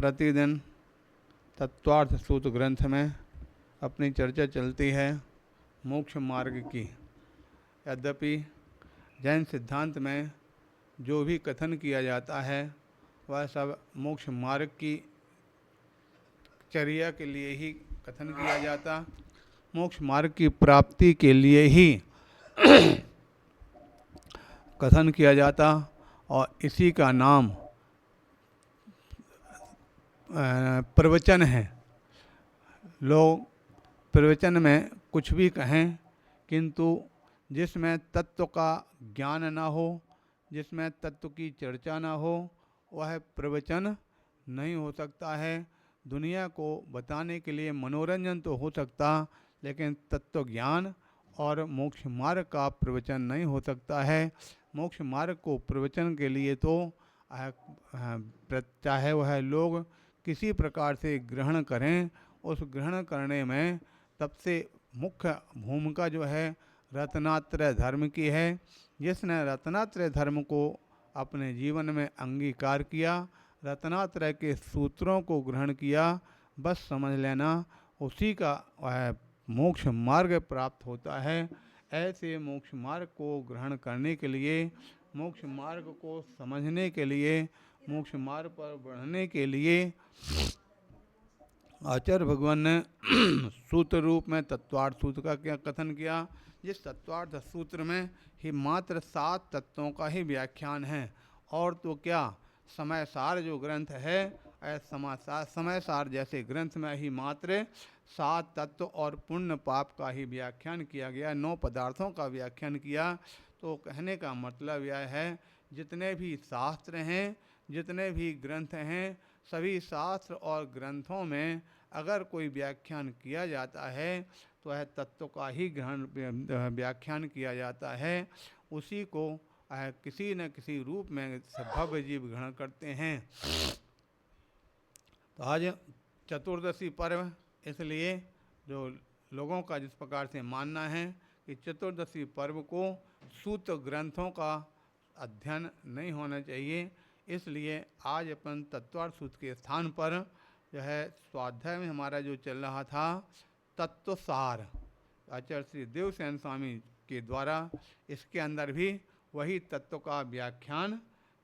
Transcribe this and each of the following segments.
प्रतिदिन तत्वार्थ सूत्र ग्रंथ में अपनी चर्चा चलती है मोक्ष मार्ग की। यद्यपि जैन सिद्धांत में जो भी कथन किया जाता है वह सब मोक्ष मार्ग की चर्या के लिए ही कथन किया जाता, मोक्ष मार्ग की प्राप्ति के लिए ही कथन किया जाता और इसी का नाम प्रवचन है। लोग प्रवचन में कुछ भी कहें, किंतु जिसमें तत्व का ज्ञान ना हो, जिसमें तत्व की चर्चा ना हो, वह प्रवचन नहीं हो सकता है। दुनिया को बताने के लिए मनोरंजन तो हो सकता, लेकिन तत्व ज्ञान और मोक्ष मार्ग का प्रवचन नहीं हो सकता है। मोक्ष मार्ग को प्रवचन के लिए तो चाहे वह लोग किसी प्रकार से ग्रहण करें, उस ग्रहण करने में सबसे मुख्य भूमिका जो है रत्नात्रय धर्म की है। जिसने रत्नात्रय धर्म को अपने जीवन में अंगीकार किया, रत्नात्रय के सूत्रों को ग्रहण किया, बस समझ लेना उसी का वह मोक्ष मार्ग प्राप्त होता है। ऐसे मोक्ष मार्ग को ग्रहण करने के लिए, मोक्ष मार्ग को समझने के लिए, मोक्ष मार्ग पर बढ़ने के लिए आचार्य भगवान ने सूत्र रूप में तत्वार्थ सूत्र का क्या कथन किया। जिस तत्वार्थ सूत्र में ही मात्र 7 तत्वों का ही व्याख्यान है, और तो क्या समय सार जो ग्रंथ है, समय सार जैसे ग्रंथ में ही मात्र 7 तत्व और पुण्य पाप का ही व्याख्यान किया गया, 9 पदार्थों का व्याख्यान किया। तो कहने का मतलब यह है, जितने भी शास्त्र हैं, जितने भी ग्रंथ हैं, सभी शास्त्र और ग्रंथों में अगर कोई व्याख्यान किया जाता है तो वह तत्व का ही ग्रहण व्याख्यान किया जाता है। उसी को किसी न किसी रूप में भव्य जीव ग्रहण करते हैं। तो आज चतुर्दशी पर्व, इसलिए जो लोगों का जिस प्रकार से मानना है कि चतुर्दशी पर्व को सूत्र ग्रंथों का अध्ययन नहीं होना चाहिए, इसलिए आज अपन तत्वार्थ सूत्र के स्थान पर जो है स्वाध्याय में हमारा जो चल रहा था तत्वसार, आचार्य श्री देवसेन स्वामी के द्वारा इसके अंदर भी वही तत्व का व्याख्यान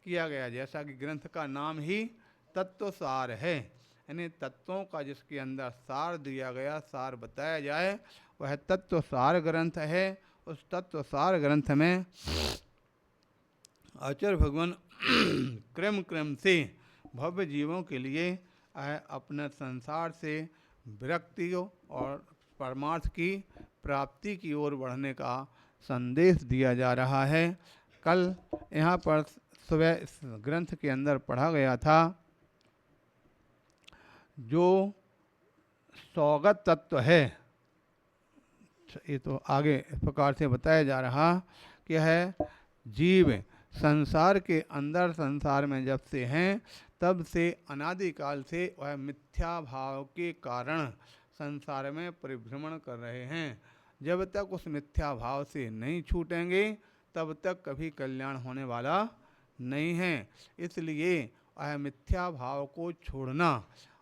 किया गया, जैसा कि ग्रंथ का नाम ही तत्वसार है। यानी तत्वों का जिसके अंदर सार दिया गया, सार बताया जाए, वह तत्वसार ग्रंथ है। उस तत्वसार ग्रंथ में आचार्य भगवान क्रम क्रम से भव्य जीवों के लिए अपने संसार से विरक्ति और परमार्थ की प्राप्ति की ओर बढ़ने का संदेश दिया जा रहा है। कल यहाँ पर सुबह इस ग्रंथ के अंदर पढ़ा गया था, जो सौगत तत्व है, ये तो आगे इस प्रकार से बताया जा रहा कि है जीव संसार के अंदर, संसार में जब से हैं तब से अनादिकाल से वह मिथ्या भाव के कारण संसार में परिभ्रमण कर रहे हैं। जब तक उस मिथ्या भाव से नहीं छूटेंगे तब तक कभी कल्याण होने वाला नहीं है। इसलिए वह मिथ्या भाव को छोड़ना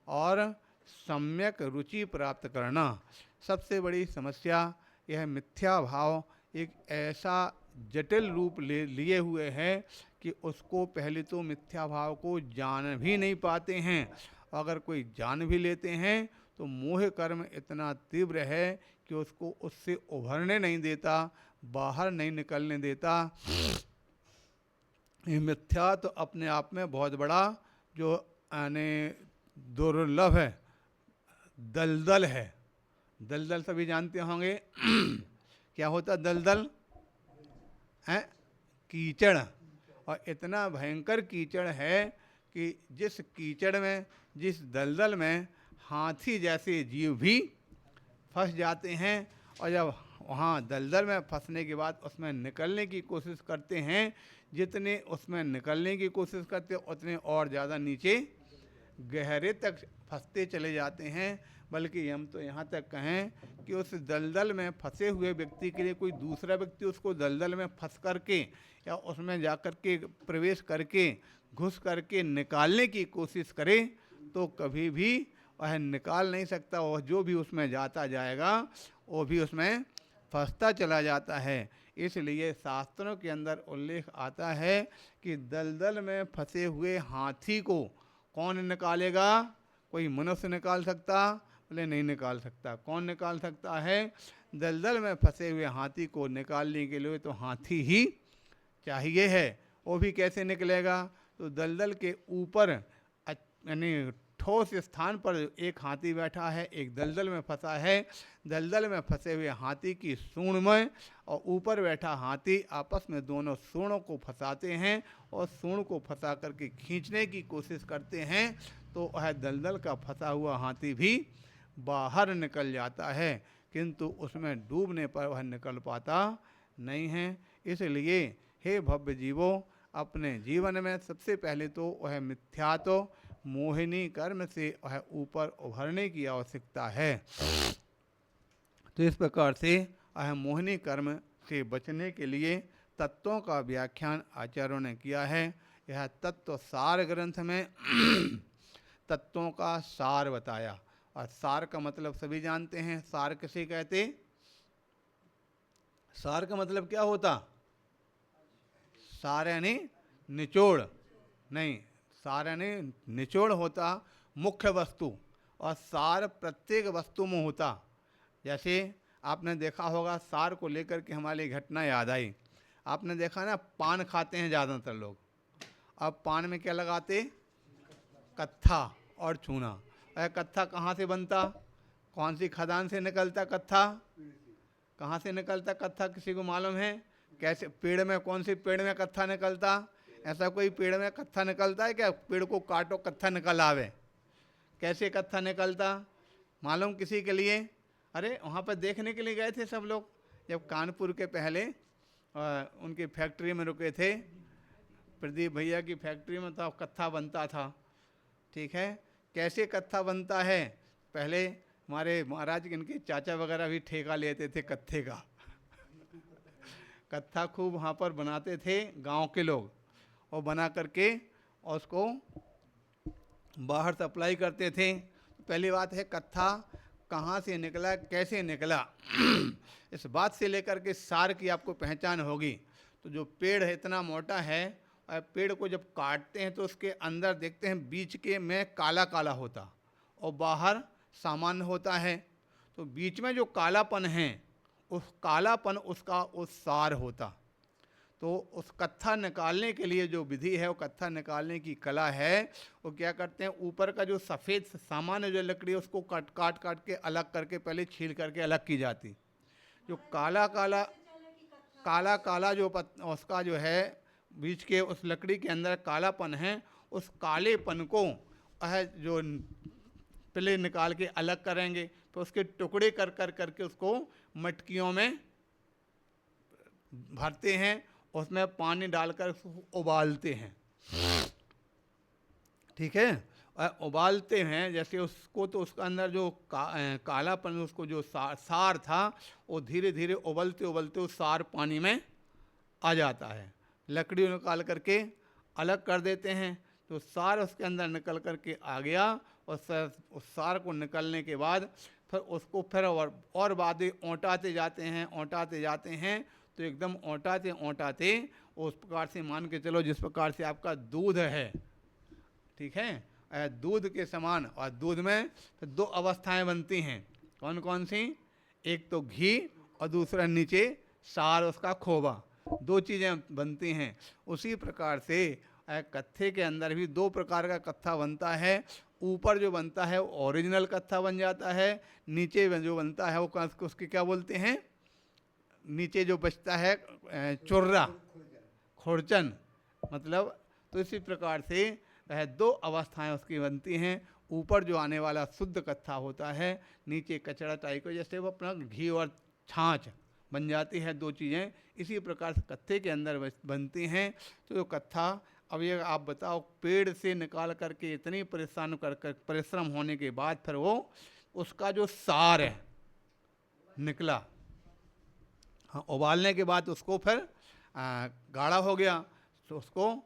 और सम्यक रुचि प्राप्त करना, सबसे बड़ी समस्या यह मिथ्या भाव एक ऐसा जटिल रूप लिए हुए है कि उसको पहले तो मिथ्या भाव को जान भी नहीं पाते हैं। अगर कोई जान भी लेते हैं तो मोह कर्म इतना तीव्र है कि उसको उससे उभरने नहीं देता, बाहर नहीं निकलने देता। ये मिथ्या तो अपने आप में बहुत बड़ा जो यानी दुर्लभ है, दलदल है। दलदल सभी जानते होंगे क्या होता दलदल है? कीचड़। और इतना भयंकर कीचड़ है कि जिस कीचड़ में, जिस दलदल में हाथी जैसे जीव भी फंस जाते हैं, और जब वहाँ दलदल में फंसने के बाद उसमें निकलने की कोशिश करते हैं, जितने उसमें निकलने की कोशिश करते उतने और ज़्यादा नीचे गहरे तक फंसते चले जाते हैं। बल्कि हम तो यहाँ तक कहें कि उस दलदल में फंसे हुए व्यक्ति के लिए कोई दूसरा व्यक्ति उसको दलदल में फंस करके या उसमें जा कर के प्रवेश करके घुस करके निकालने की कोशिश करे तो कभी भी वह निकाल नहीं सकता, और जो भी उसमें जाता जाएगा वो भी उसमें फंसता चला जाता है। इसलिए शास्त्रों के अंदर उल्लेख आता है कि दलदल में फंसे हुए हाथी को कौन निकालेगा? कोई मनुष्य निकाल सकता? बोले नहीं निकाल सकता। कौन निकाल सकता है? दलदल में फंसे हुए हाथी को निकालने के लिए तो हाथी ही चाहिए है। वो भी कैसे निकलेगा? तो दलदल के ऊपर यानी ठोस स्थान पर एक हाथी बैठा है, एक दलदल में फंसा है। दलदल में फंसे हुए हाथी की सूंड में और ऊपर बैठा हाथी आपस में दोनों सूंडों को फंसाते हैं और सूंड को फंसा करके खींचने की कोशिश करते हैं, तो वह दलदल का फंसा हुआ हाथी भी बाहर निकल जाता है, किंतु उसमें डूबने पर वह निकल पाता नहीं है। इसलिए हे भव्य जीवों, अपने जीवन में सबसे पहले तो वह मिथ्यात्व मोहिनी कर्म से वह ऊपर उभरने की आवश्यकता है। तो इस प्रकार से वह मोहिनी कर्म से बचने के लिए तत्वों का व्याख्यान आचार्यों ने किया है। यह तत्व सार ग्रंथ में तत्वों का सार बताया, और सार का मतलब सभी जानते हैं। सार किसे कहते? सार का मतलब क्या होता? सार यानी निचोड़ नहीं, सार यानी निचोड़ होता मुख्य वस्तु, और सार प्रत्येक वस्तु में होता। जैसे आपने देखा होगा, सार को लेकर के हमारी घटना याद आई। आपने देखा ना, पान खाते हैं ज़्यादातर लोग। अब पान में क्या लगाते? कत्था और चूना। अरे कत्था कहाँ से बनता? कौन सी खदान से निकलता कत्था? कहाँ से निकलता कत्था? किसी को मालूम है? कैसे? पेड़ में, कौन सी पेड़ में कत्था निकलता? ऐसा कोई पेड़ में कत्था निकलता है क्या? पेड़ को काटो कत्था निकल आवे। कैसे कत्था निकलता? मालूम किसी के लिए? अरे वहाँ पर देखने के लिए गए थे सब लोग, जब कानपुर के पहले उनकी फैक्ट्री में रुके थे, प्रदीप भैया की फैक्ट्री में तो कत्था बनता था। ठीक है, कैसे कत्था बनता है? पहले हमारे महाराज इनके चाचा वगैरह भी ठेका लेते थे कत्थे का। कत्था खूब वहाँ पर बनाते थे गांव के लोग, और बना करके और उसको बाहर सप्लाई करते थे। पहली बात है, कत्था कहाँ से निकला, कैसे निकला, इस बात से लेकर के सार की आपको पहचान होगी। तो जो पेड़ है इतना मोटा है, और पेड़ को जब काटते हैं तो उसके अंदर देखते हैं बीच के में काला काला होता और बाहर सामान्य होता है। तो बीच में जो कालापन है, उस कालापन उसका उस सार होता। तो उस कत्था निकालने के लिए जो विधि है, वो कत्था निकालने की कला है, वो क्या करते हैं, ऊपर का जो सफ़ेद सामान्य जो लकड़ी है उसको काट काट के अलग करके पहले छील करके अलग की जाती। जो काला काला जो उसका जो है बीच के उस लकड़ी के अंदर कालापन है, उस कालेपन को जो पहले निकाल के अलग करेंगे, तो उसके टुकड़े कर करके उसको मटकियों में भरते हैं, उसमें पानी डालकर उसको उबालते हैं। ठीक है, और उबालते हैं जैसे उसको, तो उसके अंदर जो कालापन, उसको जो सार था, वो धीरे धीरे उबलते उबलते उस सार पानी में आ जाता है। लकड़ी निकाल करके अलग कर देते हैं, तो सार उसके अंदर निकल करके आ गया, और उस सार को निकलने के बाद फिर उसको फिर और बातें औंटाते जाते हैं, तो एकदम औंटाते उस प्रकार से मान के चलो जिस प्रकार से आपका दूध है, ठीक है, दूध के समान। और दूध में तो दो अवस्थाएं बनती हैं, कौन कौन सी? एक तो घी और दूसरा नीचे सार, उसका खोवा, दो चीज़ें बनती हैं। उसी प्रकार से कत्थे के अंदर भी दो प्रकार का कत्था बनता है। ऊपर जो बनता है वो ओरिजिनल कत्था बन जाता है, नीचे जो बनता है वो उसके क्या बोलते हैं, नीचे जो बचता है चुर्रा, खुरचन मतलब। तो इसी प्रकार से दो अवस्थाएं उसकी बनती हैं। ऊपर जो आने वाला शुद्ध कत्था होता है, नीचे कचड़ा टाइप को, जैसे वो अपना घी और छाछ बन जाती है, दो चीज़ें इसी प्रकार से कत्थे के अंदर बनती हैं। तो कत्था, अब ये आप बताओ, पेड़ से निकाल करके इतनी परिश्रम होने के बाद फिर वो उसका जो सार है निकला, हाँ, उबालने के बाद उसको फिर गाढ़ा हो गया, तो उसको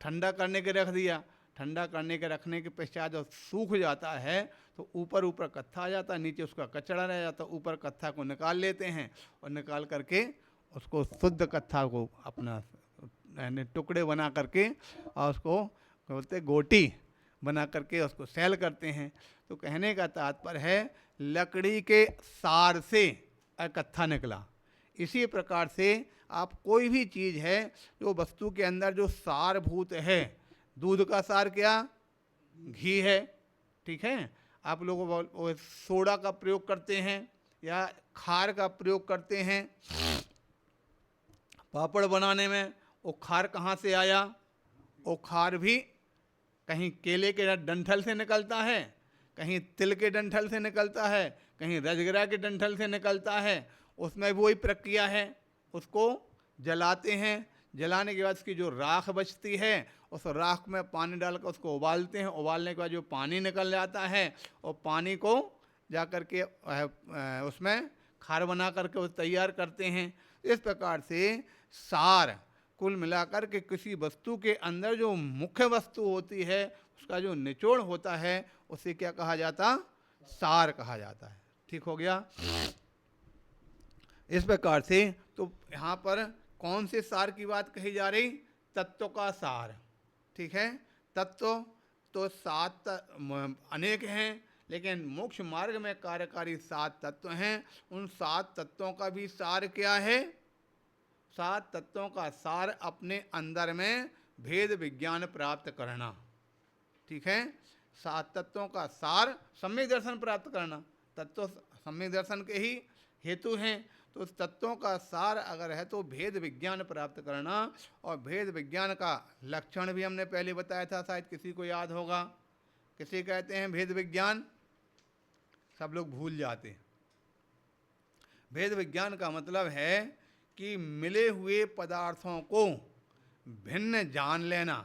ठंडा करने के रख दिया। ठंडा करने के रखने के पश्चात जब सूख जाता है तो ऊपर ऊपर कत्था आ जाता है, नीचे उसका कचड़ा रह जाता है। ऊपर कत्था को निकाल लेते हैं और निकाल करके उसको शुद्ध कत्था को अपना यानी टुकड़े बना करके और उसको बोलते गोटी बना करके उसको सेल करते हैं। तो कहने का तात्पर्य है लकड़ी के सार से कत्था निकला। इसी प्रकार से आप कोई भी चीज़ है जो वस्तु के अंदर जो सारभूत है, दूध का सार क्या, घी है, ठीक है। आप लोग सोडा का प्रयोग करते हैं या खार का प्रयोग करते हैं पापड़ बनाने में, वो खार कहाँ से आया? वो खार भी कहीं केले के डंठल से निकलता है, कहीं तिल के डंठल से निकलता है, कहीं रजगरा के डंठल से निकलता है। उसमें भी वही प्रक्रिया है, उसको जलाते हैं, जलाने के बाद उसकी जो राख बचती है उस राख में पानी डालकर उसको उबालते हैं। उबालने के बाद जो पानी निकल जाता है और पानी को जा कर के उसमें खार बना करके वो तैयार करते हैं। इस प्रकार से सार कुल मिलाकर के किसी वस्तु के अंदर जो मुख्य वस्तु होती है उसका जो निचोड़ होता है उसे क्या कहा जाता? सार कहा जाता है। ठीक हो गया। इस प्रकार से तो यहाँ पर कौन से सार की बात कही जा रही? तत्व का सार, ठीक है। तत्व तो 7 अनेक हैं, लेकिन मोक्ष मार्ग में कार्यकारी 7 तत्व हैं। उन 7 तत्वों का भी सार क्या है? 7 तत्वों का सार अपने अंदर में भेद विज्ञान प्राप्त करना, ठीक है। 7 तत्वों का सार सम्यक दर्शन प्राप्त करना। तत्व सम्यक दर्शन के ही हेतु हैं। तो उस तत्वों का सार अगर है तो भेद विज्ञान प्राप्त करना। और भेद विज्ञान का लक्षण भी हमने पहले बताया था, शायद किसी को याद होगा। किसे कहते हैं भेद विज्ञान? सब लोग भूल जाते हैं। भेद विज्ञान का मतलब है कि मिले हुए पदार्थों को भिन्न जान लेना,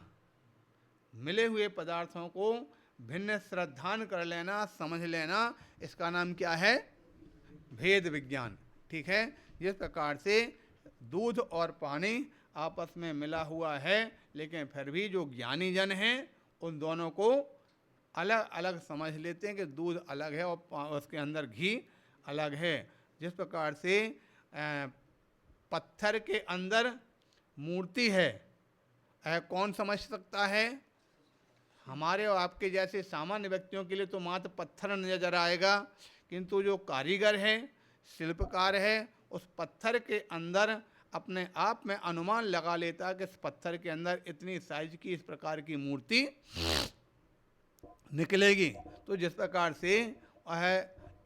मिले हुए पदार्थों को भिन्न श्रद्धान कर लेना, समझ लेना, इसका नाम क्या है? भेद विज्ञान, ठीक है। जिस प्रकार से दूध और पानी आपस में मिला हुआ है, लेकिन फिर भी जो ज्ञानी जन हैं उन दोनों को अलग अलग समझ लेते हैं कि दूध अलग है और उसके अंदर घी अलग है। जिस प्रकार से पत्थर के अंदर मूर्ति है, कौन समझ सकता है? हमारे और आपके जैसे सामान्य व्यक्तियों के लिए तो मात्र पत्थर नजर आएगा, किंतु जो कारीगर है, शिल्पकार है, उस पत्थर के अंदर अपने आप में अनुमान लगा लेता है कि इस पत्थर के अंदर इतनी साइज की इस प्रकार की मूर्ति निकलेगी। तो जिस प्रकार से वह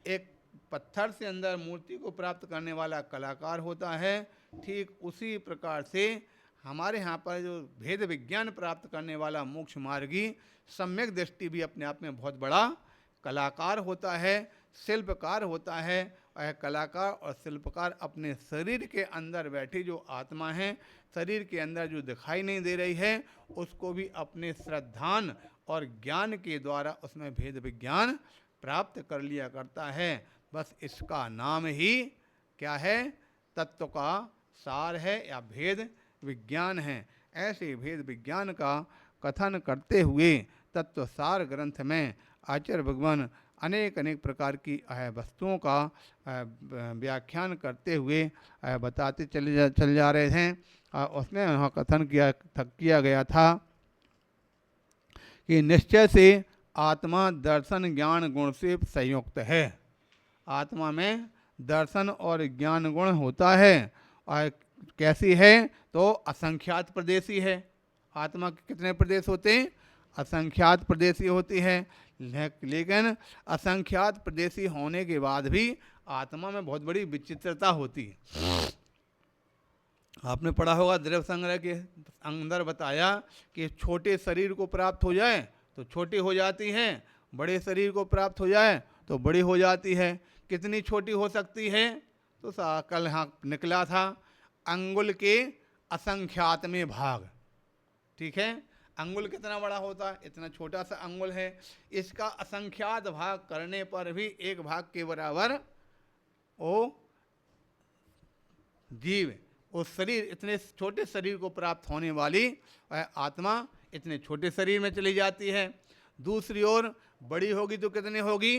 एक पत्थर से अंदर मूर्ति को प्राप्त करने वाला कलाकार होता है, ठीक उसी प्रकार से हमारे यहाँ पर जो भेद विज्ञान प्राप्त करने वाला मोक्ष मार्गी सम्यक दृष्टि भी अपने आप में बहुत बड़ा कलाकार होता है, शिल्पकार होता है। वह कलाकार और शिल्पकार अपने शरीर के अंदर बैठी जो आत्मा है, शरीर के अंदर जो दिखाई नहीं दे रही है, उसको भी अपने श्रद्धान और ज्ञान के द्वारा उसमें भेद विज्ञान प्राप्त कर लिया करता है। बस इसका नाम ही क्या है? तत्व का सार है या भेद विज्ञान है। ऐसे भेद विज्ञान का कथन करते हुए तत्व सार ग्रंथ में आचार्य भगवान अनेक अनेक प्रकार की वस्तुओं का व्याख्यान करते हुए बताते चल जा रहे थे। उसमें वहाँ कथन किया गया था कि निश्चय से आत्मा दर्शन ज्ञान गुण से संयुक्त है। आत्मा में दर्शन और ज्ञान गुण होता है। और कैसी है? तो असंख्यात प्रदेशी है। आत्मा के कितने प्रदेश होते हैं? असंख्यात प्रदेशी होती है। लेकिन असंख्यात प्रदेशी होने के बाद भी आत्मा में बहुत बड़ी विचित्रता होती है। आपने पढ़ा होगा द्रव्य संग्रह के अंदर बताया कि छोटे शरीर को प्राप्त हो जाए तो छोटी हो जाती है, बड़े शरीर को प्राप्त हो जाए तो बड़ी हो जाती है। कितनी छोटी हो सकती है? तो कल यहाँ निकला था अंगुल के असंख्यात में भाग, ठीक है। अंगुल कितना बड़ा होता है? इतना छोटा सा अंगुल है। इसका असंख्यात भाग करने पर भी एक भाग के बराबर वो जीव, उस शरीर, इतने छोटे शरीर को प्राप्त होने वाली वह आत्मा इतने छोटे शरीर में चली जाती है। दूसरी ओर बड़ी होगी तो कितनी होगी?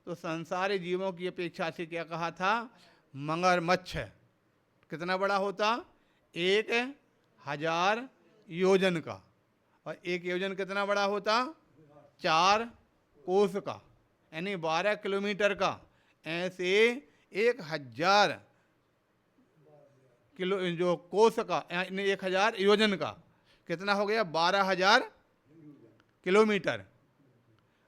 तो संसारी जीवों की अपेक्षा से क्या कहा था? मगरमच्छ कितना बड़ा होता? 1000 योजन का। और 1 योजन कितना बड़ा होता? 4 कोस का, यानी 12 किलोमीटर का। ऐसे 1000 किलो जो कोस का, यानी 1000 योजन का कितना हो गया? 12,000 किलोमीटर।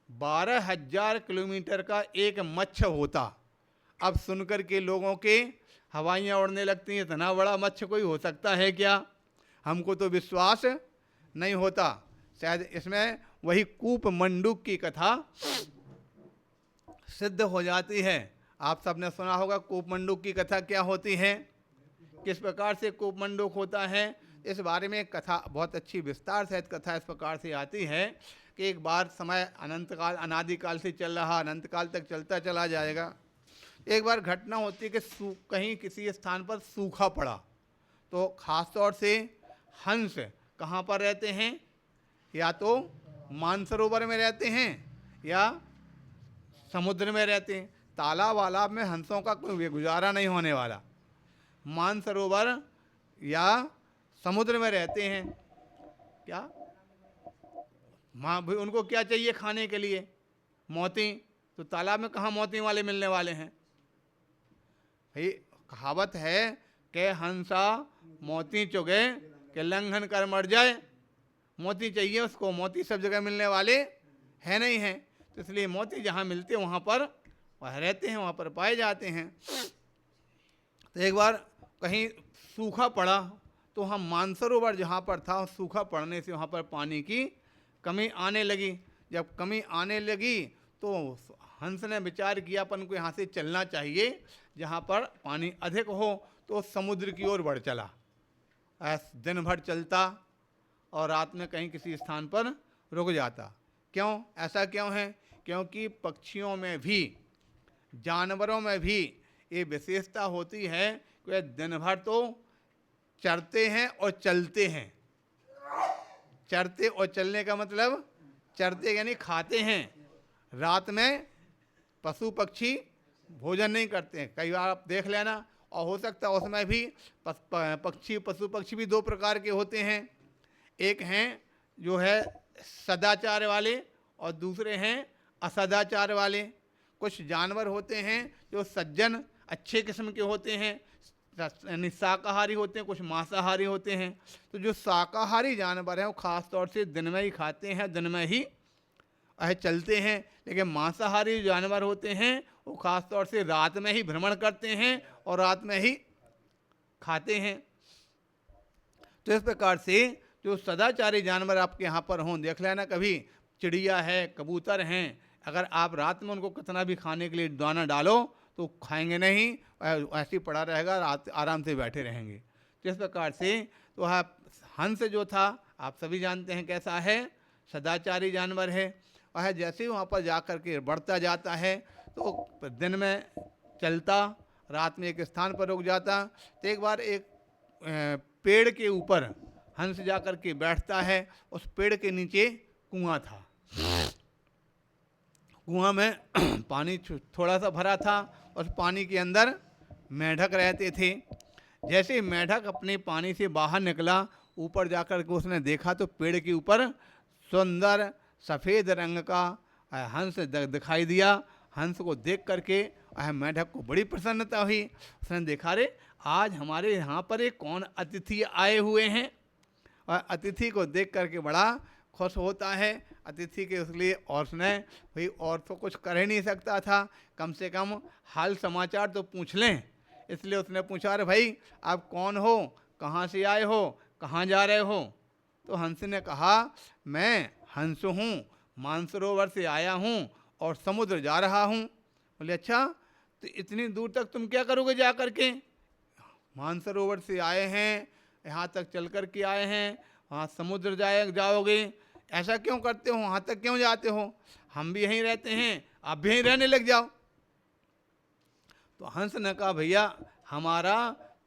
12,000 किलोमीटर का एक मच्छ होता। अब सुनकर के लोगों के हवाइयाँ उड़ने लगती हैं, इतना बड़ा मच्छ कोई हो सकता है क्या? हमको तो विश्वास नहीं होता। शायद इसमें वही कूप मंडूक की कथा सिद्ध हो जाती है। आप सबने सुना होगा कूप मंडूक की कथा क्या होती है, किस प्रकार से कूप मंडूक होता है। इस बारे में कथा बहुत अच्छी विस्तार सहित कथा इस प्रकार से आती है कि एक बार समय अनंत काल अनादिकाल से चल रहा, अनंत काल तक चलता चला जाएगा। एक बार घटना होती है कि कहीं किसी स्थान पर सूखा पड़ा, तो ख़ास तौर से हंस कहाँ पर रहते हैं? या तो मानसरोवर में रहते हैं या समुद्र में रहते हैं। तालाब वालाब में हंसों का कोई गुजारा नहीं होने वाला। मानसरोवर या समुद्र में रहते हैं। क्या माँ भाई उनको क्या चाहिए खाने के लिए? मोती। तो तालाब में कहाँ मोती वाले मिलने वाले हैं? भाई कहावत है कि हंसा मोती चुगे के लंघन कर मर जाए। मोती चाहिए उसको, मोती सब जगह मिलने वाले हैं नहीं हैं। तो इसलिए मोती जहाँ मिलते हैं वहाँ पर वह रहते हैं, वहाँ पर पाए जाते हैं। तो एक बार कहीं सूखा पड़ा, तो हम मानसरोवर जहाँ पर था, सूखा पड़ने से वहाँ पर पानी की कमी आने लगी। जब कमी आने लगी तो हंस ने विचार किया अपन को यहाँ से चलना चाहिए, जहाँ पर पानी अधिक हो। तो समुद्र की ओर बढ़ चला। दिन भर चलता और रात में कहीं किसी स्थान पर रुक जाता। क्यों? ऐसा क्यों है? क्योंकि पक्षियों में भी, जानवरों में भी ये विशेषता होती है कि वे दिन भर तो चरते हैं और चलते हैं। चरते और चलने का मतलब, चरते यानी खाते हैं। रात में पशु पक्षी भोजन नहीं करते हैं। कई बार आप देख लेना, और हो सकता है उसमें भी पशु पक्षी भी 2 प्रकार के होते हैं। एक हैं जो है सदाचार वाले और दूसरे हैं असदाचार वाले। कुछ जानवर होते हैं जो सज्जन अच्छे किस्म के होते हैं, यानी शाकाहारी होते हैं, कुछ मांसाहारी होते हैं। तो जो शाकाहारी जानवर हैं वो ख़ास तौर से दिन में ही खाते हैं, दिन में ही चलते हैं। लेकिन मांसाहारी जानवर होते हैं वो ख़ास तौर से रात में ही भ्रमण करते हैं और रात में ही खाते हैं। तो इस प्रकार से जो सदाचारी जानवर आपके यहाँ पर हों, देख लेना कभी, चिड़िया है, कबूतर हैं, अगर आप रात में उनको कितना भी खाने के लिए दाना डालो तो खाएंगे नहीं, ऐसे ही पड़ा रहेगा, रात आराम से बैठे रहेंगे। तो इस प्रकार से तो हंस जो था आप सभी जानते हैं कैसा है, सदाचारी जानवर है। वह जैसे ही वहाँ पर जा कर के बढ़ता जाता है तो दिन में चलता, रात में एक स्थान पर रुक जाता। तो एक बार एक पेड़ के ऊपर हंस जा कर के बैठता है। उस पेड़ के नीचे कुआं था। कुआं में पानी थोड़ा सा भरा था। उस पानी के अंदर मेंढक रहते थे। जैसे ही मेंढक अपने पानी से बाहर निकला, ऊपर जाकर के उसने देखा तो पेड़ के ऊपर सुंदर सफ़ेद रंग का हंस दिखाई दिया। हंस को देख करके मेंढक को बड़ी प्रसन्नता हुई। उसने देखा, रे आज हमारे यहाँ पर एक कौन अतिथि आए हुए हैं। और अतिथि को देख करके बड़ा खुश होता है। अतिथि के उसलिए और उसने भाई और तो कुछ कर ही नहीं सकता था, कम से कम हाल समाचार तो पूछ लें। इसलिए उसने पूछा, अरे भाई आप कौन हो, कहाँ से आए हो, कहाँ जा रहे हो? तो हंस ने कहा, मैं हंस हूँ, मानसरोवर से आया हूँ और समुद्र जा रहा हूँ। बोले अच्छा, तो इतनी दूर तक तुम क्या करोगे जा कर के? मानसरोवर से आए हैं, यहाँ तक चल कर के आए हैं, वहाँ समुद्र जाओगे, ऐसा क्यों करते हो, वहाँ तक क्यों जाते हो? हम भी यहीं रहते हैं, आप भी यहीं रहने लग जाओ। तो हंस ने कहा, भैया हमारा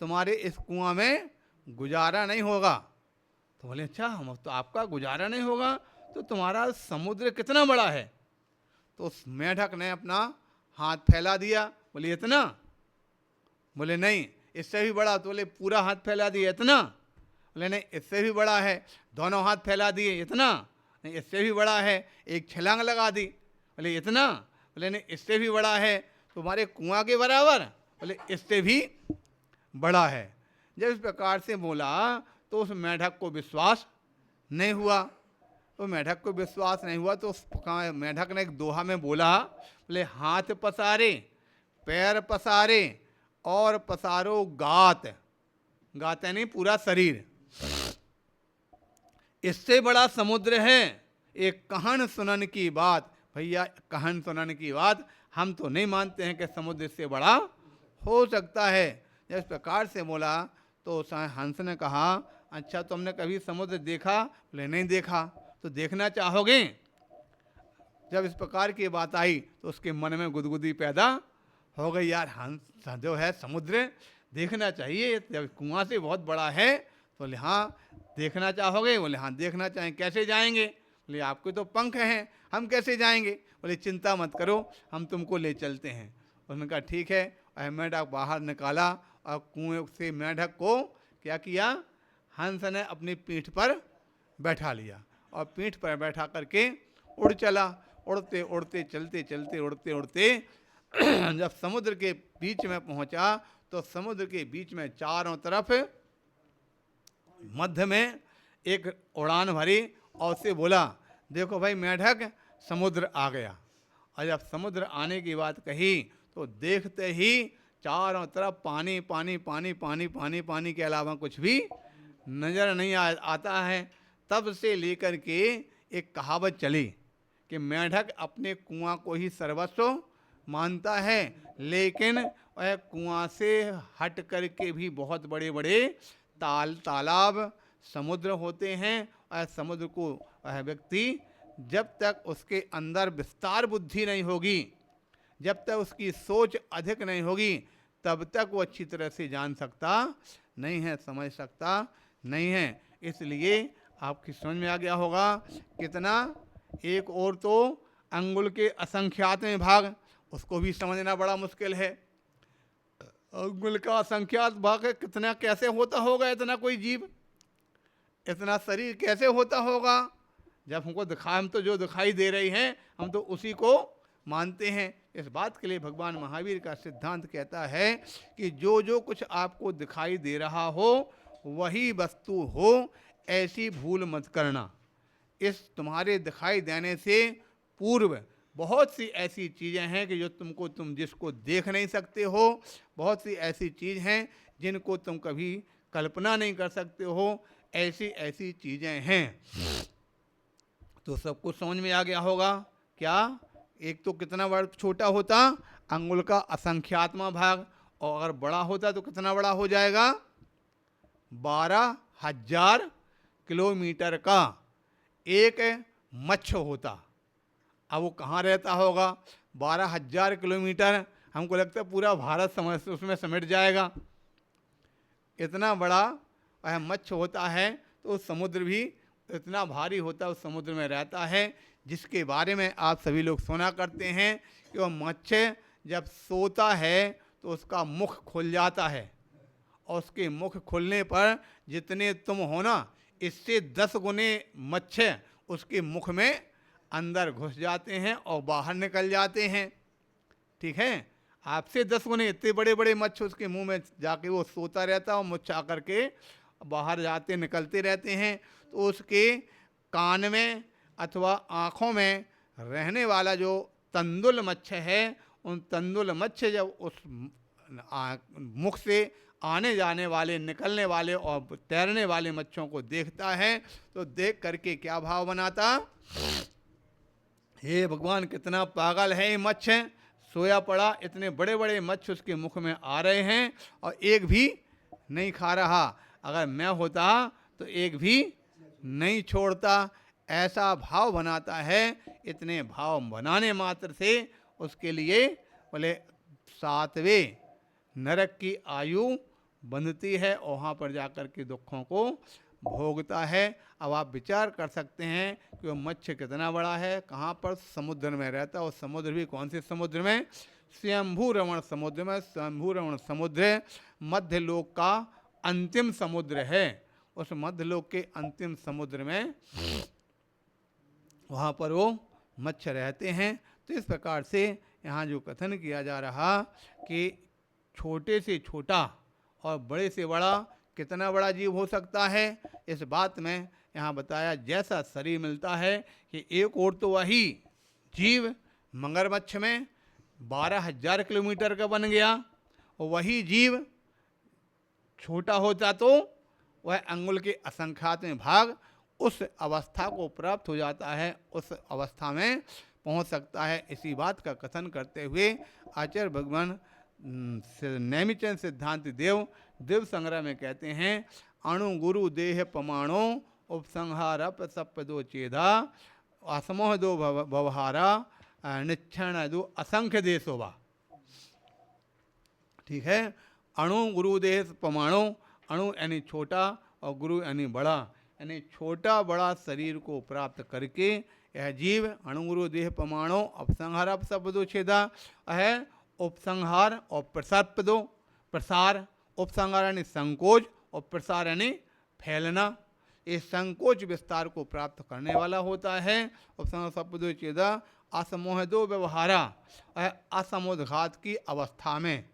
तुम्हारे इस कुआं में गुजारा नहीं होगा। तो बोले अच्छा, हम तो आपका गुजारा नहीं होगा, तो तुम्हारा समुद्र कितना बड़ा है? तो उस मेढक ने अपना हाथ फैला दिया, बोले इतना? बोले नहीं, इससे भी बड़ा। तो बोले पूरा हाथ फैला दिया, इतना? बोले नहीं, इससे भी बड़ा है। दोनों हाथ फैला दिए, इतना? नहीं, इससे भी बड़ा है। एक छलांग लगा दी, बोले इतना? बोले नहीं, इससे भी बड़ा है। तुम्हारे कुआं के बराबर? बोले इससे भी बड़ा है। जब इस प्रकार से बोला तो उस मेढक को विश्वास नहीं हुआ। तो मेढक को विश्वास नहीं हुआ तो उस मेढक ने एक दोहा में बोला, बोले हाथ पसारे, पैर पसारे और पसारो गात। गात यानी पूरा शरीर। इससे बड़ा समुद्र है, एक कहन सुनन की बात। भैया कहन सुनन की बात, हम तो नहीं मानते हैं कि समुद्र से बड़ा हो सकता है। जब इस प्रकार से बोला तो हंस ने कहा, अच्छा तुमने कभी समुद्र देखा? बोले नहीं देखा। तो देखना चाहोगे? जब इस प्रकार की बात आई तो उसके मन में गुदगुदी पैदा हो गई, यार हंस जो है समुद्र देखना चाहिए, जब कुआं से बहुत बड़ा है। तो बोले हाँ देखना चाहोगे? बोले हाँ देखना चाहेंगे। कैसे जाएंगे? बोले आपके तो पंख हैं, हम कैसे जाएंगे? बोले चिंता मत करो, हम तुमको ले चलते हैं। उसने कहा ठीक है। और मेढक बाहर निकाला और कुएं से मेढक को क्या किया, हंस ने अपनी पीठ पर बैठा लिया और पीठ पर बैठा करके उड़ चला। उड़ते उड़ते चलते चलते उड़ते उड़ते जब समुद्र के बीच में पहुंचा तो समुद्र के बीच में चारों तरफ मध्य में एक उड़ान भरी और उससे बोला, देखो भाई मेढक, समुद्र आ गया। और जब समुद्र आने की बात कही तो देखते ही चारों तरफ पानी पानी पानी पानी पानी पानी के अलावा कुछ भी नज़र नहीं आता है। तब से लेकर के एक कहावत चली कि मेढक अपने कुआं को ही सर्वस्व मानता है, लेकिन वह कुआं से हट करके भी बहुत बड़े बड़े तालाब समुद्र होते हैं। और समुद्र को वह व्यक्ति जब तक उसके अंदर विस्तार बुद्धि नहीं होगी, जब तक उसकी सोच अधिक नहीं होगी, तब तक वो अच्छी तरह से जान सकता नहीं है, समझ सकता नहीं है। इसलिए आपकी समझ में आ गया होगा कितना। एक और तो अंगुल के असंख्यात में भाग, उसको भी समझना बड़ा मुश्किल है। अंगुल का असंख्यात भाग है, कितना कैसे होता होगा इतना कोई जीव, इतना शरीर कैसे होता होगा। जब हमको हम तो जो दिखाई दे रही हैं हम तो उसी को मानते हैं। इस बात के लिए भगवान महावीर का सिद्धांत कहता है कि जो जो कुछ आपको दिखाई दे रहा हो वही वस्तु हो, ऐसी भूल मत करना। इस तुम्हारे दिखाई देने से पूर्व बहुत सी ऐसी चीज़ें हैं कि जो तुम जिसको देख नहीं सकते हो, बहुत सी ऐसी चीज़ हैं जिनको तुम कभी कल्पना नहीं कर सकते हो, ऐसी ऐसी चीज़ें हैं। तो सबको समझ में आ गया होगा क्या। एक तो कितना बड़ा छोटा होता अंगुल का असंख्यात्मा भाग, और अगर बड़ा होता तो कितना बड़ा हो जाएगा, 12,000 किलोमीटर का एक मच्छ होता। अब वो कहाँ रहता होगा, 12,000 किलोमीटर, हमको लगता है पूरा भारत उसमें समेट जाएगा। इतना बड़ा वह मच्छ होता है। तो समुद्र भी इतना भारी होता है, उस समुद्र में रहता है, जिसके बारे में आप सभी लोग सुना करते हैं कि वह मच्छ जब सोता है तो उसका मुख खुल जाता है, और उसके मुख खुलने पर जितने तुम हो ना, इससे 10 गुने मच्छ उसके मुख में अंदर घुस जाते हैं और बाहर निकल जाते हैं। ठीक है, आपसे 10 गुने इतने बड़े बड़े मच्छ उसके मुंह में जाके वो सोता रहता है और मुच्छ आकर के बाहर जाते निकलते रहते हैं। तो उसके कान में अथवा आँखों में रहने वाला जो तंदुल मच्छ है, उन तंदुल मच्छ जब उस मुख से आने जाने वाले, निकलने वाले और तैरने वाले मच्छों को देखता है तो देख करके क्या भाव बनाता, हे भगवान कितना पागल है ये मच्छ, सोया पड़ा, इतने बड़े बड़े मच्छ उसके मुख में आ रहे हैं और एक भी नहीं खा रहा, अगर मैं होता तो एक भी नहीं छोड़ता। ऐसा भाव बनाता है। इतने भाव बनाने मात्र से उसके लिए बोले 7वें नरक की आयु बंधती है और वहाँ पर जाकर के दुखों को भोगता है। अब आप विचार कर सकते हैं कि वो मत्स्य कितना बड़ा है, कहाँ पर, समुद्र में रहता है। और समुद्र भी कौन से समुद्र में, स्वयंभू रमण समुद्र में। स्वयंभू रमण समुद्र मध्यलोक का अंतिम समुद्र है। उस मध्यलोक के अंतिम समुद्र में वहाँ पर वो मत्स्य रहते हैं। तो इस प्रकार से यहाँ जो कथन किया जा रहा कि छोटे से छोटा और बड़े से बड़ा कितना बड़ा जीव हो सकता है, इस बात में यहाँ बताया जैसा शरीर मिलता है कि एक और तो वही जीव मगरमच्छ में 12,000 किलोमीटर का बन गया, और वही जीव छोटा होता तो वह अंगुल के असंख्यात में भाग उस अवस्था को प्राप्त हो जाता है, उस अवस्था में पहुंच सकता है। इसी बात का कथन करते हुए आचार्य भगवान नैमिचंद सिद्धांत देव दिव्य संग्रह में कहते हैं, अणु गुरु देह पमाणो उपसंहार सप्पदो चेदा असमोह दो भवहारा निच्छण दो असंख्य देशोवा। ठीक है, अणु गुरु देह पमाणो, अणु यानी छोटा और गुरु यानी बड़ा, यानी छोटा बड़ा शरीर को प्राप्त करके यह जीव अणुगुरु देह पमाणो उपसंहार अपसपदो छेदा है। उपसंहार और प्रसपदो, प्रसार, उपसंहार यानी संकोच और प्रसार यानी फैलना, इस संकोच विस्तार को प्राप्त करने वाला होता है। उपसंहार सपदो छेदा असमोहदो व्यवहारा, असमुद्घात की अवस्था में।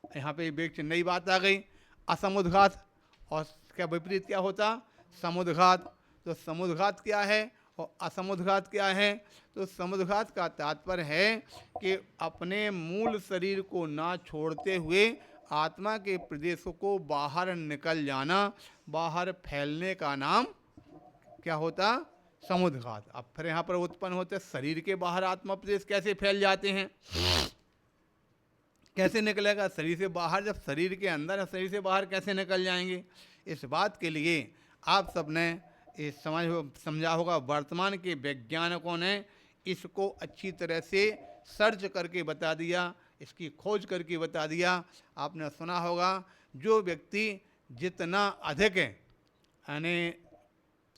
यहाँ पे एक नई बात आ गई, असमुद्घात, और क्या विपरीत क्या होता, समुद्घात। तो समुद्घात क्या है और असमुद्घात क्या है? तो समुद्घात का तात्पर्य है कि अपने मूल शरीर को ना छोड़ते हुए आत्मा के प्रदेशों को बाहर निकल जाना, बाहर फैलने का नाम क्या होता, समुद्घात। अब फिर यहाँ पर उत्पन्न होते शरीर के बाहर आत्मा प्रदेश कैसे फैल जाते हैं, कैसे निकलेगा शरीर से बाहर, जब शरीर के अंदर है शरीर से बाहर कैसे निकल जाएंगे? इस बात के लिए आप सबने ये समझा होगा, वर्तमान के वैज्ञानिकों ने इसको अच्छी तरह से सर्च करके बता दिया, इसकी खोज करके बता दिया। आपने सुना होगा, जो व्यक्ति जितना अधिक यानी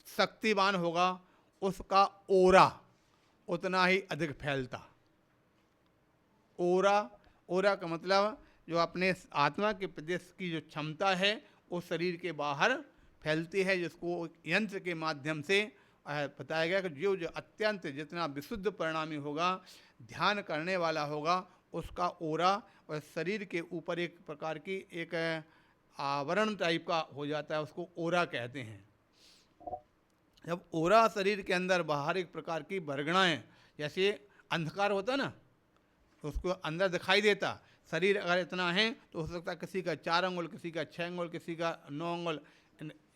शक्तिवान होगा उसका ओरा उतना ही अधिक फैलता। ओरा, ओरा का मतलब जो अपने आत्मा के प्रदेश की जो क्षमता है वो शरीर के बाहर फैलती है, जिसको यंत्र के माध्यम से बताया गया कि जो जो अत्यंत जितना विशुद्ध परिणामी होगा, ध्यान करने वाला होगा, उसका ओरा और शरीर के ऊपर एक प्रकार की एक आवरण टाइप का हो जाता है, उसको ओरा कहते हैं। जब ओरा शरीर के अंदर बाहर एक प्रकार की बरगणाएँ, जैसे अंधकार होता ना, उसको अंदर दिखाई देता। शरीर अगर इतना है तो हो सकता है किसी का 4 अंगुल, किसी का 6 अंगुल, किसी का 9 अंगुल,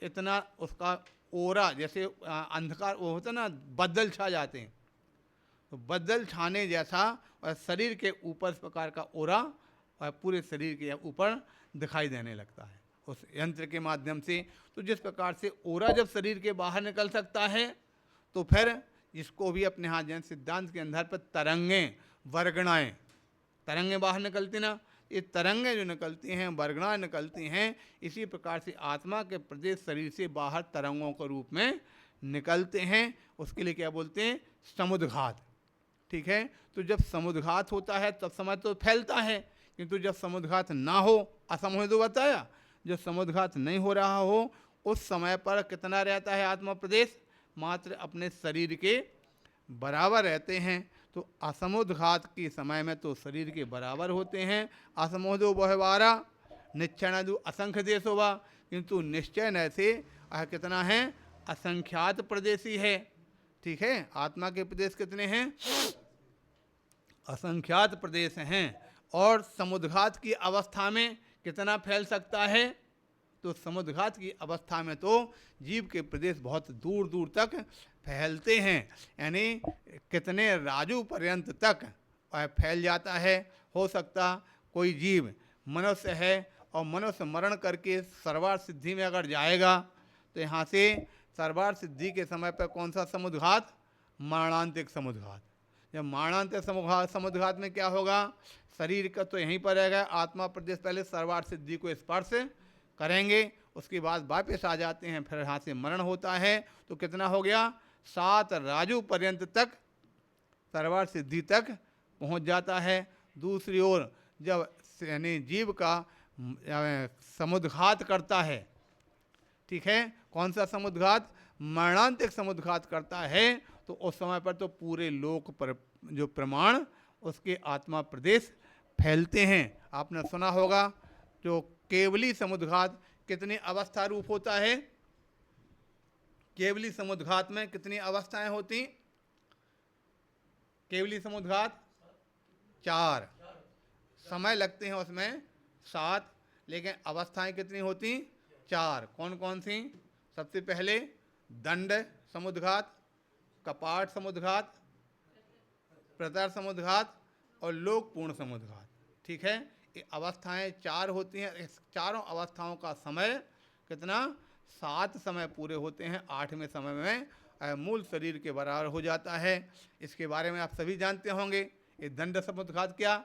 इतना उसका ओरा, जैसे अंधकार वो होता ना, बदल छा जाते हैं, तो बदल छाने जैसा और शरीर के ऊपर इस प्रकार का ओरा और पूरे शरीर के ऊपर दिखाई देने लगता है उस यंत्र के माध्यम से। तो जिस प्रकार से ओरा जब शरीर के बाहर निकल सकता है, तो फिर इसको भी अपने यहाँ जैन सिद्धांत के अंदर पर तरंगें, वर्गणाएँ, तरंगें बाहर निकलती ना, ये तरंगें जो निकलती हैं, वर्गणाएँ निकलती हैं, इसी प्रकार से आत्मा के प्रदेश शरीर से बाहर तरंगों के रूप में निकलते हैं। उसके लिए क्या बोलते हैं, समुद्घात। ठीक है, तो जब समुद्घात होता है तब समय तो फैलता है, किंतु जब समुद्घात ना हो, असमोह तो बताया, जब समुद्घात नहीं हो रहा हो उस समय पर कितना रहता है आत्मा प्रदेश, मात्र अपने शरीर के बराबर रहते हैं। तो असमुद्घात के समय में तो शरीर के बराबर होते हैं। असमोदो बहवारा निश्चय असंख्य देश होगा, किंतु निश्चय न से कितना है, असंख्यात प्रदेशी है। ठीक है, आत्मा के प्रदेश कितने हैं, असंख्यात प्रदेश हैं। और समुद्घात की अवस्था में कितना फैल सकता है, तो समुद्घात की अवस्था में तो जीव के प्रदेश बहुत दूर दूर तक फैलते हैं, यानी कितने राजू पर्यंत तक फैल जाता है। हो सकता कोई जीव मनुष्य है और मनुष्य मरण करके सर्वार्थ सिद्धि में अगर जाएगा, तो यहाँ से सर्वार्थ सिद्धि के समय पर कौन सा समुद्घात, मरणांतिक समुद्घात। जब मरणांतिक समुद्घात में क्या होगा, शरीर का तो यहीं पर रहेगा, आत्मा प्रदेश पहले सर्वार्थ सिद्धि को स्पर्श करेंगे, उसके बाद वापस आ जाते हैं, फिर यहाँ से मरण होता है। तो कितना हो गया, 7 राजू पर्यंत तक सर्वार्थ सिद्धि तक पहुँच जाता है। दूसरी ओर जब यानी जीव का समुद्घात करता है, ठीक है, कौन सा समुद्घात, मरणांतिक समुद्घात करता है, तो उस समय पर तो पूरे लोक पर जो प्रमाण उसके आत्मा प्रदेश फैलते हैं। आपने सुना होगा जो केवली समुद्घात कितनी अवस्था रूप होता है, केवली समुद्घात में कितनी अवस्थाएं होती, केवली समुद्घात 4, समय लगते हैं उसमें 7, लेकिन अवस्थाएं कितनी होती, 4। कौन कौन सी, सबसे पहले दंड समुद्घात, कपाट समुद्घात, प्रतर समुद्घात और लोकपूर्ण समुद्घात, ठीक है। ये अवस्थाएं 4 होती हैं। इस चारों अवस्थाओं का समय कितना, 7 समय पूरे होते हैं, 8वें समय में मूल शरीर के बराबर हो जाता है। इसके बारे में आप सभी जानते होंगे। ये दंड समुद्घात, क्या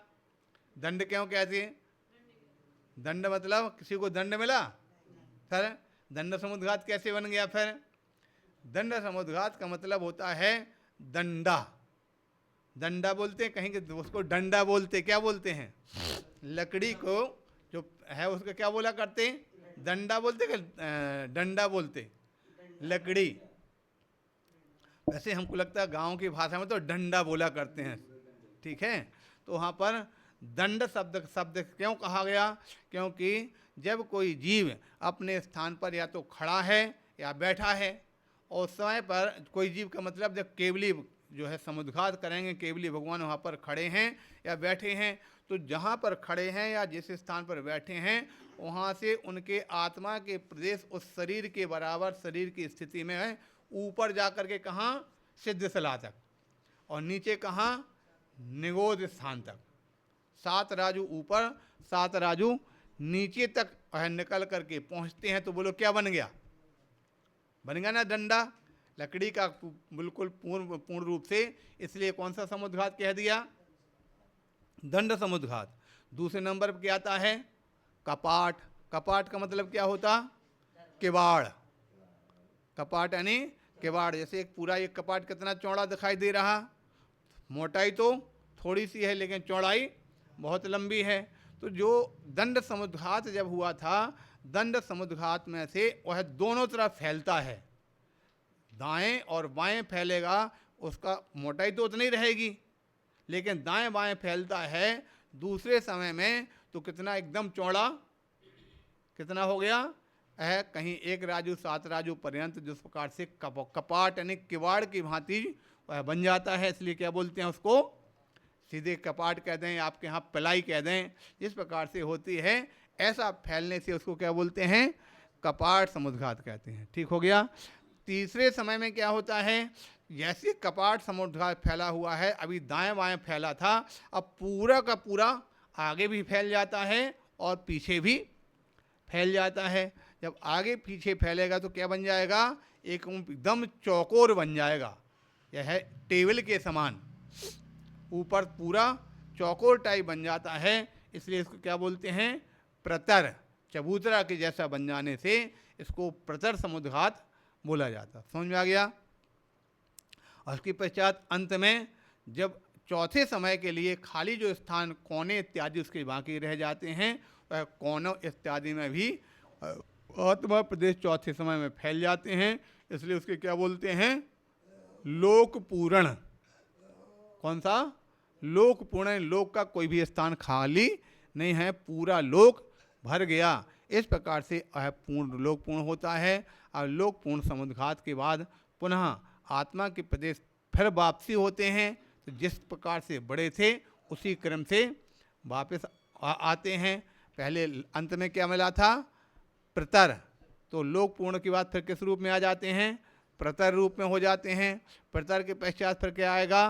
दंड क्यों कहते हैं, दंड मतलब किसी को दंड मिला, फिर दंड समुद्घात कैसे बन गया, फिर दंड समुद्घात का मतलब होता है दंडा, दंडा बोलते हैं, कहीं के उसको डंडा बोलते, क्या बोलते हैं, लकड़ी को जो है उसको क्या बोला करते हैं, डंडा बोलते कि डंडा बोलते, लकड़ी। वैसे हमको लगता है गांव की भाषा में तो डंडा बोला करते हैं, ठीक है। तो वहाँ पर दंड शब्द क्यों कहा गया, क्योंकि जब कोई जीव अपने स्थान पर या तो खड़ा है या बैठा है, और उस समय पर कोई जीव का मतलब जब केवली जो है समुद्घात करेंगे, केवली भगवान वहाँ पर खड़े हैं या बैठे हैं, तो जहाँ पर खड़े हैं या जिस स्थान पर बैठे हैं वहाँ से उनके आत्मा के प्रदेश उस शरीर के बराबर शरीर की स्थिति में है, ऊपर जा कर के कहाँ, सिद्ध सला तक, और नीचे कहाँ, निगोद स्थान तक। 7 राजू ऊपर, 7 राजू नीचे तक निकल करके पहुँचते हैं। तो बोलो क्या बन गया, बन गया ना डंडा, लकड़ी का बिल्कुल पूर्ण रूप से। इसलिए कौन सा समुद्घात कह दिया, दंड समुद्घात। दूसरे नंबर पर क्या आता है, कपाट। कपाट का मतलब क्या होता, किवाड़, कपाट यानी किवाड़। जैसे एक पूरा एक कपाट कितना चौड़ा दिखाई दे रहा, मोटाई तो थोड़ी सी है लेकिन चौड़ाई बहुत लंबी है। तो जो दंड समुद्घात जब हुआ था, दंड समुद्घात में से वह दोनों तरफ फैलता है, दाएं और बाएं फैलेगा, उसका मोटाई तो उतनी रहेगी लेकिन दाएं बाएं फैलता है। दूसरे समय में तो कितना एकदम चौड़ा, कितना हो गया है, कहीं 1 राजू 7 राजू पर्यंत जिस प्रकार से कपाट यानी किवाड़ की भांति वह बन जाता है। इसलिए क्या बोलते हैं उसको, सीधे कपाट कह दें, आपके यहाँ पिलाई कह दें, जिस प्रकार से होती है ऐसा फैलने से उसको क्या बोलते हैं, कपाट समुद्घात कहते हैं। ठीक हो गया। तीसरे समय में क्या होता है, जैसे कपाट समुद्घात फैला हुआ है, अभी दाएं बाएं फैला था, अब पूरा का पूरा आगे भी फैल जाता है और पीछे भी फैल जाता है। जब आगे पीछे फैलेगा तो क्या बन जाएगा, एक एकदम चौकोर बन जाएगा, यह है टेबल के समान, ऊपर पूरा चौकोर टाइप बन जाता है। इसलिए इसको क्या बोलते हैं, प्रतर, चबूतरा के जैसा बन जाने से इसको प्रतर समुद्घात बोला जाता। समझ में आ गया। और उसके पश्चात अंत में जब चौथे समय के लिए खाली जो स्थान कोने इत्यादि उसके बाकी रह जाते हैं, वह कोनों इत्यादि में भी आत्मा प्रदेश चौथे समय में फैल जाते हैं। इसलिए उसके क्या बोलते हैं, लोक पूर्ण। कौन सा, लोक पूर्ण। लोक का कोई भी स्थान खाली नहीं है, पूरा लोक भर गया। इस प्रकार से पूर्ण लोक पूर्ण होता है। और लोक पूर्ण समुद्घात के बाद पुनः आत्मा के प्रदेश फिर वापसी होते हैं। तो जिस प्रकार से बड़े थे उसी क्रम से वापस आते हैं। पहले अंत में क्या मिला था, प्रतर। तो लोक पूर्ण के बाद फिर किस रूप में आ जाते हैं, प्रतर रूप में हो जाते हैं। प्रतर के पश्चात फिर क्या आएगा,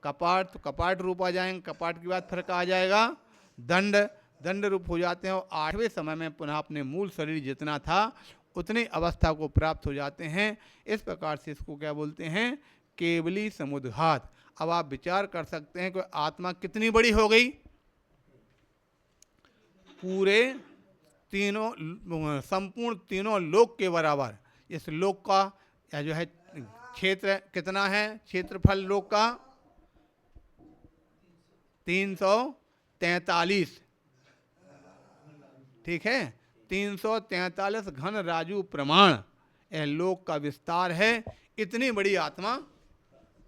कपाट। तो कपाट रूप आ जाएंगे। कपाट के बाद फिर क्या आ जाएगा, दंड। दंड रूप हो जाते हैं और 8वें समय में पुनः अपने मूल शरीर जितना था उतनी अवस्था को प्राप्त हो जाते हैं। इस प्रकार से इसको क्या बोलते हैं, केवली समुद्घात। अब आप विचार कर सकते हैं कि आत्मा कितनी बड़ी हो गई, पूरे तीनों संपूर्ण तीनों लोक के बराबर। इस लोक का या जो है क्षेत्र कितना है, क्षेत्रफल लोक का 343, ठीक है, 343 घन राजू प्रमाण यह लोक का विस्तार है। इतनी बड़ी आत्मा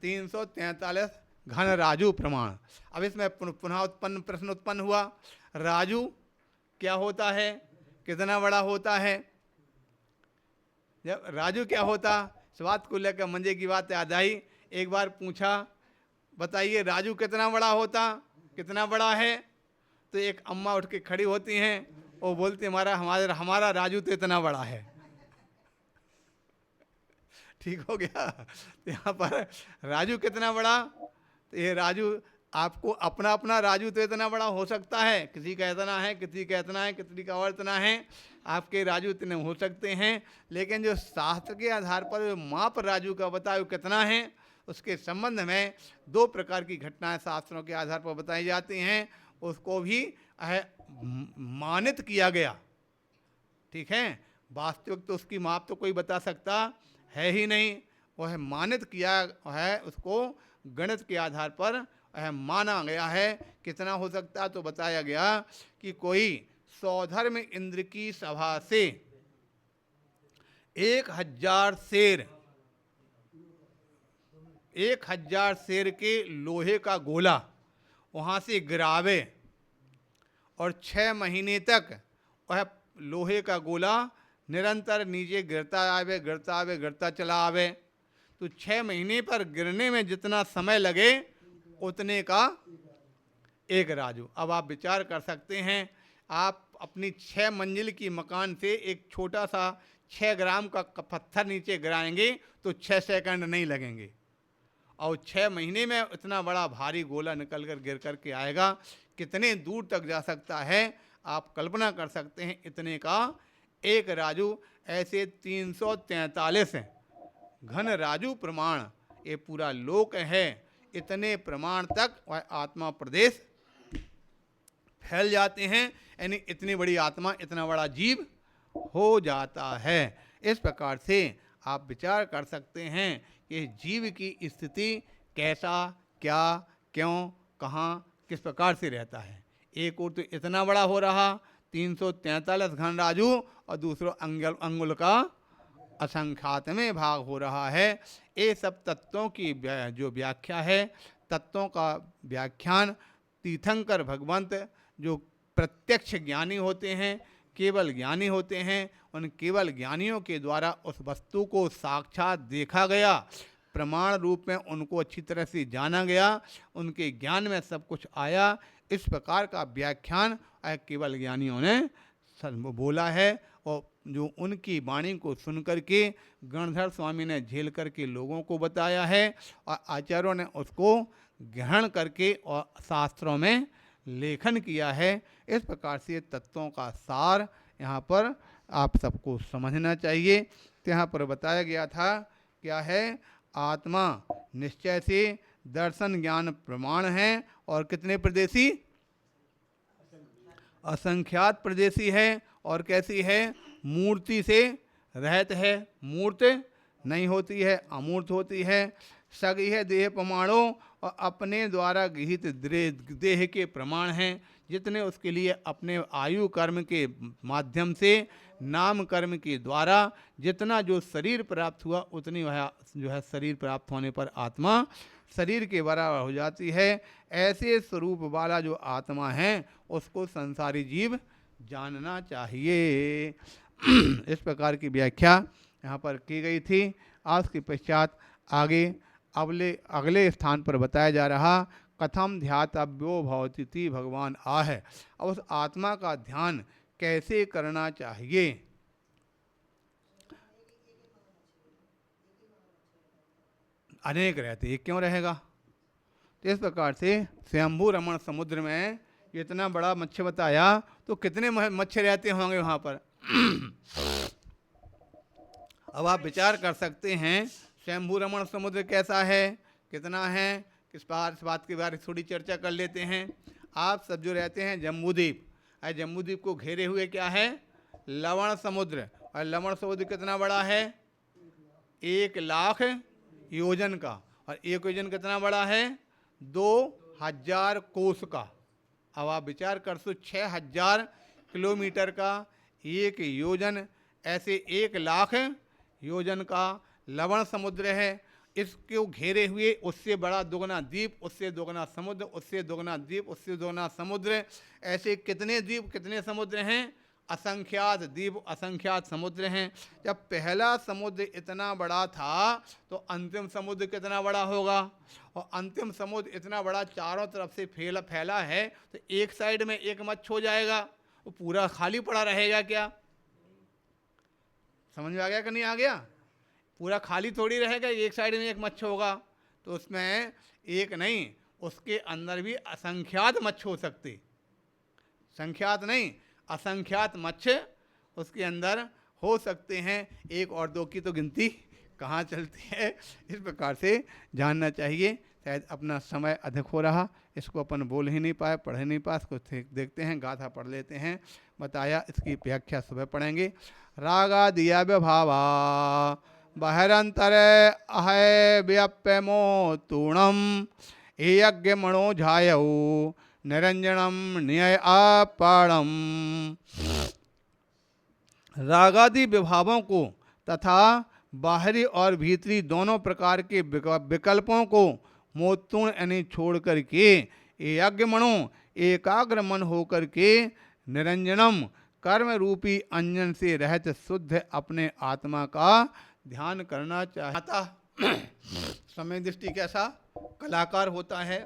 343 घन राजू प्रमाण। अब इसमें पुनः प्रश्न उत्पन्न हुआ, राजू क्या होता है, कितना बड़ा होता है? जब राजू क्या होता, इस बात को लेकर मंजे की बात याद आई। एक बार पूछा, बताइए राजू कितना बड़ा होता, कितना बड़ा है? तो एक अम्मा उठ के खड़ी होती हैं, वो बोलती हमारा राजू तो इतना बड़ा है। ठीक हो गया। तो यहाँ पर राजू कितना बड़ा, तो ये राजू आपको अपना अपना राजू तो इतना बड़ा हो सकता है, किसी का इतना है, किसी का इतना है, किसी का और इतना है, आपके राजू इतने हो सकते हैं। लेकिन जो शास्त्र के आधार पर माप राजू का बताया कितना है, उसके संबंध में दो प्रकार की घटनाएं शास्त्रों के आधार पर बताई जाती हैं, उसको भी मानित किया गया। ठीक है, वास्तविक तो उसकी माप तो कोई बता सकता है ही नहीं, वह मानित किया है, उसको गणित के आधार पर माना गया है। कितना हो सकता है, तो बताया गया कि कोई सौधर्म इंद्र की सभा से 1000 शेर, 1000 शेर के लोहे का गोला वहाँ से गिरावे और 6 महीने तक वह लोहे का गोला निरंतर नीचे गिरता आवे, गिरता आवे, गिरता चला आवे, तो 6 महीने पर गिरने में जितना समय लगे उतने का एक राजू। अब आप विचार कर सकते हैं, आप अपनी 6 मंजिल की मकान से एक छोटा सा 6 ग्राम का पत्थर नीचे गिराएंगे तो 6 सेकंड नहीं लगेंगे, और 6 महीने में इतना बड़ा भारी गोला निकल कर गिर कर के आएगा, कितने दूर तक जा सकता है आप कल्पना कर सकते हैं। इतने का एक राजू, ऐसे 343 घन राजू प्रमाण ये पूरा लोक है। इतने प्रमाण तक वह आत्मा प्रदेश फैल जाते हैं, यानी इतनी बड़ी आत्मा, इतना बड़ा जीव हो जाता है। इस प्रकार से आप विचार कर सकते हैं कि जीव की स्थिति कैसा, क्या, क्यों, कहाँ, किस प्रकार से रहता है। एक और तो इतना बड़ा हो रहा 343 घन राजू, और दूसरा अंगुल का असंख्यात में भाग हो रहा है। ये सब तत्वों की जो व्याख्या है, तत्वों का व्याख्यान तीर्थंकर भगवंत जो प्रत्यक्ष ज्ञानी होते हैं, केवल ज्ञानी होते हैं, उन केवल ज्ञानियों के द्वारा उस वस्तु को साक्षात देखा गया, प्रमाण रूप में उनको अच्छी तरह से जाना गया, उनके ज्ञान में सब कुछ आया। इस प्रकार का व्याख्यान केवल ज्ञानियों ने बोला है, और जो उनकी वाणी को सुन करके गणधर स्वामी ने झेल करके लोगों को बताया है, और आचार्यों ने उसको ग्रहण करके और शास्त्रों में लेखन किया है। इस प्रकार से तत्वों का सार यहाँ पर आप सबको समझना चाहिए। तो यहाँ पर बताया गया था क्या है, आत्मा निश्चय से दर्शन ज्ञान प्रमाण है, और कितने प्रदेशी, असंख्यात प्रदेशी है। और कैसी है, मूर्ति से रहत है, मूर्त नहीं होती है, अमूर्त होती है। सगी है देह प्रमाणों, और अपने द्वारा गृहित देह के प्रमाण हैं, जितने उसके लिए अपने आयु कर्म के माध्यम से, नाम कर्म के द्वारा जितना जो शरीर प्राप्त हुआ, उतनी वह जो है शरीर प्राप्त होने पर आत्मा शरीर के बराबर हो जाती है। ऐसे स्वरूप वाला जो आत्मा है उसको संसारी जीव जानना चाहिए। इस प्रकार की व्याख्या यहाँ पर की गई थी। आज के पश्चात आगे अगले स्थान पर बताया जा रहा, कथम ध्यातव्यो भवतीति भगवान आह। अब उस आत्मा का ध्यान कैसे करना चाहिए। अनेक रहते, एक क्यों रहेगा। तो इस प्रकार से स्वयंभू रमण समुद्र में इतना बड़ा मत्स्य बताया, तो कितने मच्छर रहते होंगे वहाँ पर। अब आप विचार कर सकते हैं स्वयंभू रमण समुद्र कैसा है, कितना है, किस बात के बारे में थोड़ी चर्चा कर लेते हैं। आप सब जो रहते हैं जम्बूद्वीप, जम्बूद्वीप को घेरे हुए क्या है, लवण समुद्र, और लवण समुद्र कितना बड़ा है? 1,00,000 योजन का, और एक योजन कितना बड़ा है? 2,000 कोस का। अब आप विचार कर सो 6,000 किलोमीटर का एक योजन, ऐसे 1,00,000 योजन का लवण समुद्र है। इसको घेरे हुए उससे बड़ा दुगना द्वीप, उससे दुगना समुद्र, उससे दुगना द्वीप, उससे दुगना समुद्र, ऐसे कितने द्वीप कितने समुद्र हैं? असंख्यात द्वीप, असंख्यात समुद्र हैं। जब पहला समुद्र इतना बड़ा था तो अंतिम समुद्र कितना बड़ा होगा? और अंतिम समुद्र इतना बड़ा चारों तरफ से फैला है, तो एक साइड में एक मच्छ हो जाएगा, वो पूरा खाली पड़ा रहेगा क्या? समझ में आ गया कि नहीं आ गया? पूरा खाली थोड़ी रहेगा, एक साइड में एक मच्छ होगा, तो उसमें एक नहीं, उसके अंदर भी असंख्यात मच्छ हो सकते, संख्यात नहीं असंख्यात मच्छ उसके अंदर हो सकते हैं। एक और दो की तो गिनती कहाँ चलती है। इस प्रकार से जानना चाहिए। शायद अपना समय अधिक हो रहा, इसको अपन बोल ही नहीं पाए, पढ़ ही नहीं पाए, इसको देखते हैं, गाथा पढ़ लेते हैं। बताया, इसकी व्याख्या सुबह पढ़ेंगे। रागा दिया व्यभावा बहरंतरे अहय व्याप्यमो तूणम यज्ञ मणो झायऊ निरंजनम न्याय आपाणम। रागादि विभावों को तथा बाहरी और भीतरी दोनों प्रकार के विकल्पों को मोतूर्ण यानी छोड़ करके यज्ञ मणो एकाग्र मन होकर के निरंजनम कर्म रूपी अंजन से रहत शुद्ध अपने आत्मा का ध्यान करना चाहता। समय दृष्टि कैसा कलाकार होता है,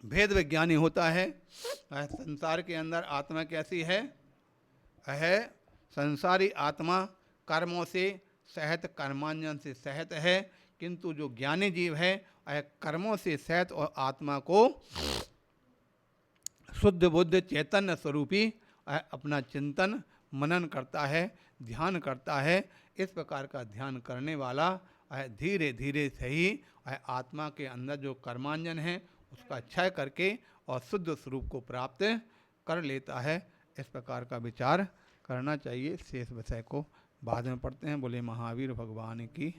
भेद विज्ञानी होता है। संसार के अंदर आत्मा कैसी है? संसारी आत्मा कर्मों से सहित, कर्मांजन से सहित है, किंतु जो ज्ञानी जीव है कर्मों से सहित और आत्मा को शुद्ध बुद्ध चैतन्य स्वरूपी अपना चिंतन मनन करता है, ध्यान करता है। इस प्रकार का ध्यान करने वाला धीरे धीरे से ही आत्मा के अंदर जो कर्मांजन है उसका क्षय करके और शुद्ध स्वरूप को प्राप्त कर लेता है। इस प्रकार का विचार करना चाहिए। शेष विषय को बाद में पढ़ते हैं। बोले महावीर भगवान की।